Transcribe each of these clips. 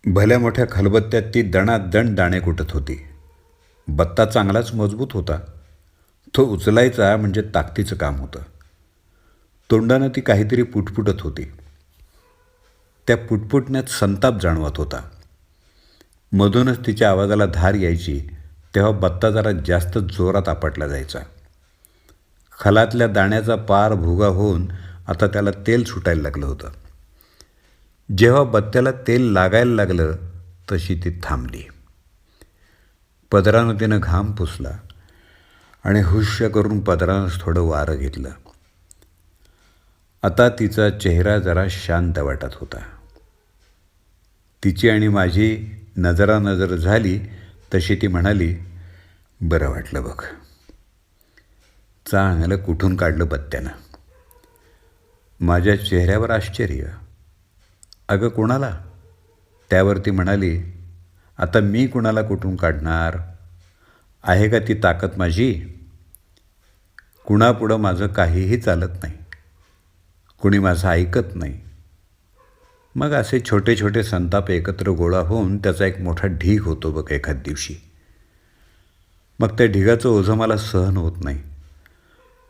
भल्या मोठ्या खलबत्त्यात ती दणादण दाणे कुटत होती. बत्ता चांगलाच मजबूत होता. तो उचलायचा म्हणजे ताकदीचं काम होतं. तोंडानं ती काहीतरी पुटपुटत होती. त्या पुटपुटण्यात संताप जाणवत होता. मधूनच तिच्या आवाजाला धार यायची तेव्हा बत्ता जरा जास्त जोरात आपटला जायचा. खलातल्या दाण्याचा पार भुगा होऊन आता त्याला तेल सुटायला लागलं होतं. जेव्हा बत्त्याला तेल लागायला लागलं तशी ती थांबली. पदरानं तिनं घाम पुसला आणि हुश्य करून पदरानंच थोडं वारं घेतलं. आता तिचा चेहरा जरा शांत वाटत होता. तिची आणि माझी नजरानजर झाली तशी ती म्हणाली, "बरं वाटलं बघ. चांगलं कुठून काढलं बत्त्यानं." माझ्या चेहऱ्यावर आश्चर्य. "अगं कोणाला?" त्यावर ती म्हणाली, "आता मी कुणाला कुठून काढणार? आहे का ती ताकद माझी? कुणापुढं माझं काहीही चालत नाही. कुणी माझं ऐकत नाही." मग असे छोटे छोटे संताप एकत्र गोळा होऊन त्याचा एक मोठा ढीग होतो बघ एखाद दिवशी. मग त्या ढिगाचं ओझं मला सहन होत नाही.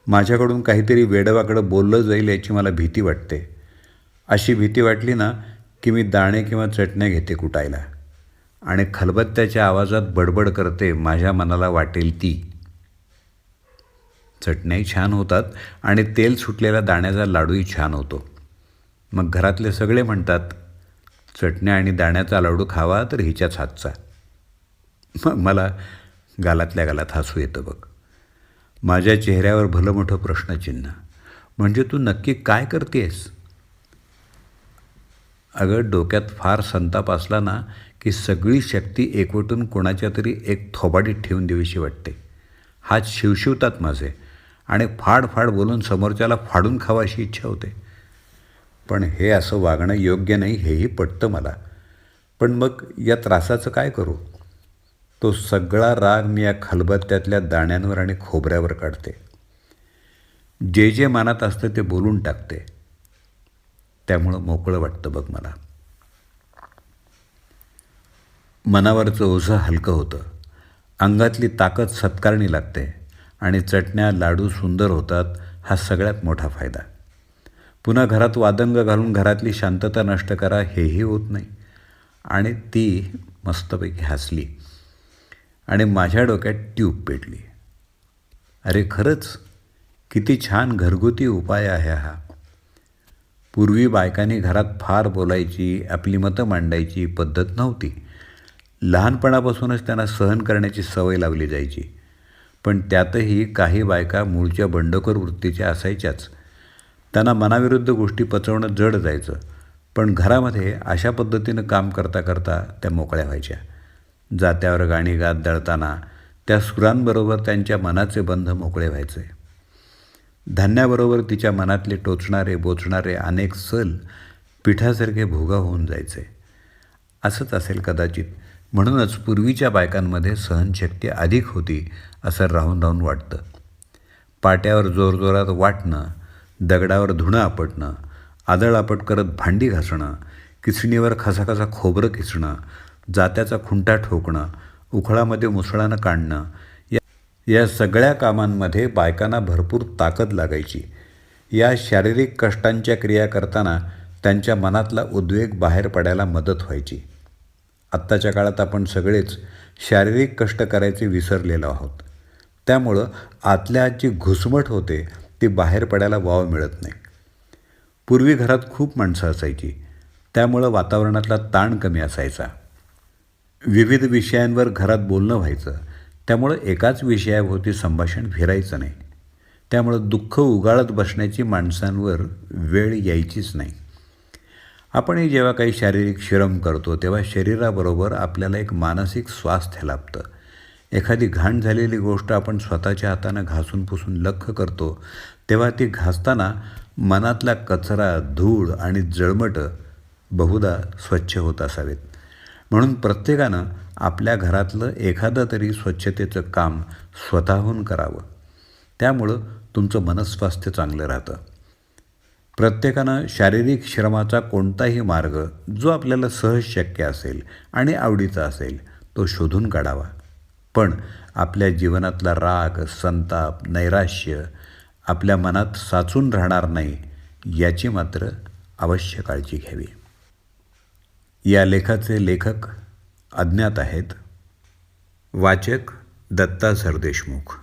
माझ्याकडून काहीतरी वेडवाकडं बोललं जाईल याची मला भीती वाटते. अशी भीती वाटली ना की मी दाणे किंवा चटण्या घेते कुटायला आणि खलबत्त्याच्या आवाजात बडबड करते माझ्या मनाला वाटेल ती. चटण्याही छान होतात आणि तेल सुटलेल्या दाण्याचा लाडूही छान होतो. मग घरातले सगळे म्हणतात, चटण्या आणि दाण्याचा लाडू खावा तर हिच्याच हातचा. मग मला गालातल्या गालात हसू येतं बघ. माझ्या चेहऱ्यावर भलं मोठं प्रश्नचिन्ह. म्हणजे तू नक्की काय करतेस? अगं डोक्यात फार संताप असला ना की सगळी शक्ती एकवटून कोणाच्या तरी एक थोबाडीत ठेवून देवीशी वाटते. हात शिवशिवतात माझे आणि फाड बोलून समोरच्याला फाडून खावा अशी इच्छा होते. पण हे असं वागणं योग्य नाही हेही पटतं मला. पण मग या त्रासाचं काय करू? तो सगळा राग मी या खलबत्त्यातल्या दाण्यांवर आणि खोबऱ्यावर काढते. जे जे मनात असतं ते बोलून टाकते. त्यामुळं मोकळं वाटतं बघ मला. मनावरचं ओझं हलकं होतं. अंगातली ताकद सत्कारणी लागते आणि चटण्या लाडू सुंदर होतात हा सगळ्यात मोठा फायदा. पुन्हा घरात वादंग घालून घरातली शांतता नष्ट करा हेही होत नाही. आणि ती मस्तपैकी हसली आणि माझ्या डोक्यात ट्यूब पेटली. अरे खरंच किती छान घरगुती उपाय आहे हा. पूर्वी बायकांनी घरात फार बोलायची, आपली मतं मांडायची पद्धत नव्हती. लहानपणापासूनच त्यांना सहन करण्याची सवय लावली जायची. पण त्यातही काही बायका मूळच्या बंडखोर वृत्तीच्या असायच्याच. त्यांना मनाविरुद्ध गोष्टी पचवणं जड जायचं. पण घरामध्ये अशा पद्धतीनं काम करता करता त्या मोकळ्या व्हायच्या. जात्यावर गाणी गात दळताना त्या सुरांबरोबर त्यांच्या मनाचे बंध मोकळे व्हायचे. धान्याबरोबर तिच्या मनातले टोचणारे बोचणारे अनेक सल पिठासारखे भुगा होऊन जायचे. असंच असेल कदाचित. म्हणूनच पूर्वीच्या बायकांमध्ये सहनशक्ती अधिक होती असं राहून राहून वाटतं. पाट्यावर जोरजोरात वाटणं, दगडावर धुणं आपटणं, आदळआपट करत भांडी घासणं, किसणीवर खसाखसा खोबरं किसणं, जात्याचा खुंटा ठोकणं, उखळामध्ये मुसळानं काढणं, या सगळ्या कामांमध्ये बायकांना भरपूर ताकद लागायची. या शारीरिक कष्टांच्या क्रिया करताना त्यांच्या मनातला उद्वेग बाहेर पडायला मदत व्हायची. आत्ताच्या काळात आपण सगळेच शारीरिक कष्ट करायचे विसरलेलो आहोत. त्यामुळं आतल्या आत जी घुसमट होते ती बाहेर पडायला वाव मिळत नाही. पूर्वी घरात खूप माणसं असायची. त्यामुळं वातावरणातला ताण कमी असायचा. विविध विषयांवर घरात बोलणं व्हायचं. त्यामुळं एकाच विषयाभोवती संभाषण फिरायचं नाही. त्यामुळं दुःख उगाळत बसण्याची माणसांवर वेळ यायचीच नाही. आपणही जेव्हा काही शारीरिक श्रम करतो तेव्हा शरीराबरोबर आपल्याला एक मानसिक स्वास्थ्य लाभतं. एखादी घाण झालेली गोष्ट आपण स्वतःच्या हातानं घासून पुसून लख्ख करतो तेव्हा ती घासताना मनातला कचरा, धूळ आणि जळमटं बहुधा स्वच्छ होत असावेत. म्हणून प्रत्येकानं आपल्या घरातलं एखादं तरी स्वच्छतेचं काम स्वतःहून करावं. त्यामुळं तुमचं मनस्वास्थ्य चांगलं राहतं. प्रत्येकानं शारीरिक श्रमाचा कोणताही मार्ग जो आपल्याला सहज शक्य असेल आणि आवडीचा असेल तो शोधून काढावा. पण आपल्या जीवनातला राग, संताप, नैराश्य आपल्या मनात साचून राहणार नाही याची मात्र अवश्य काळजी घ्यावी. या लेखाचे लेखक अज्ञात आहेत. वाचक दत्ता सरदेशमुख.